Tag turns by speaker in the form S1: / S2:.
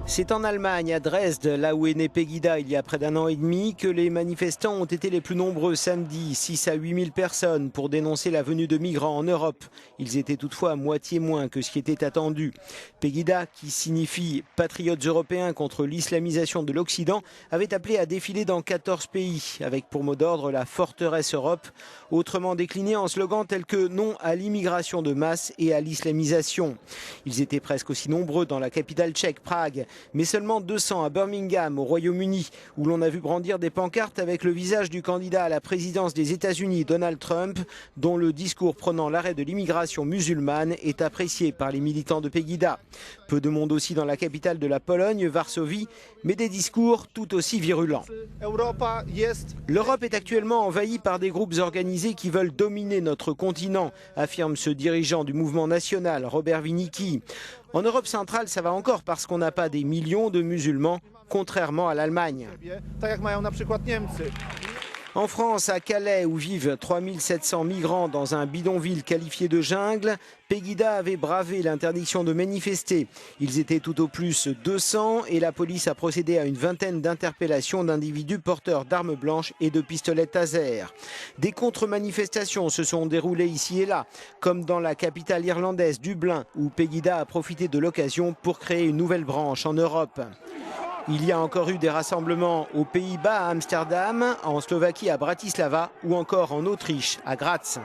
S1: C'est en Allemagne, à Dresde, là où est né Pegida il y a près d'un an et demi, que les manifestants ont été les plus nombreux samedi, 6 à 8 000 personnes, pour dénoncer la venue de migrants en Europe. Ils étaient toutefois à moitié moins que ce qui était attendu. Pegida, qui signifie patriotes européens contre l'islamisation de l'Occident, avait appelé à défiler dans 14 pays, avec pour mot d'ordre la forteresse Europe, autrement décliné en slogans tels que non à l'immigration de masse et à l'islamisation. Ils étaient presque aussi nombreux dans la capitale tchèque, Prague, mais seulement 200 à Birmingham, au Royaume-Uni, où l'on a vu brandir des pancartes avec le visage du candidat à la présidence des États-Unis, Donald Trump, dont le discours prônant l'arrêt de l'immigration musulmane est apprécié par les militants de Pegida. Peu de monde aussi dans la capitale de la Pologne, Varsovie, mais des discours tout aussi virulents. L'Europe est actuellement envahie par des groupes organisés qui veulent dominer notre continent, affirme ce dirigeant du mouvement national, Robert Winicki. En Europe centrale, ça va encore parce qu'on n'a pas des millions de musulmans, contrairement à l'Allemagne. En France, à Calais, où vivent 3700 migrants dans un bidonville qualifié de jungle, Pegida avait bravé l'interdiction de manifester. Ils étaient tout au plus 200 et la police a procédé à une vingtaine d'interpellations d'individus porteurs d'armes blanches et de pistolets taser. Des contre-manifestations se sont déroulées ici et là, comme dans la capitale irlandaise, Dublin, où Pegida a profité de l'occasion pour créer une nouvelle branche en Europe. Il y a encore eu des rassemblements aux Pays-Bas, à Amsterdam, en Slovaquie, à Bratislava ou encore en Autriche, à Graz.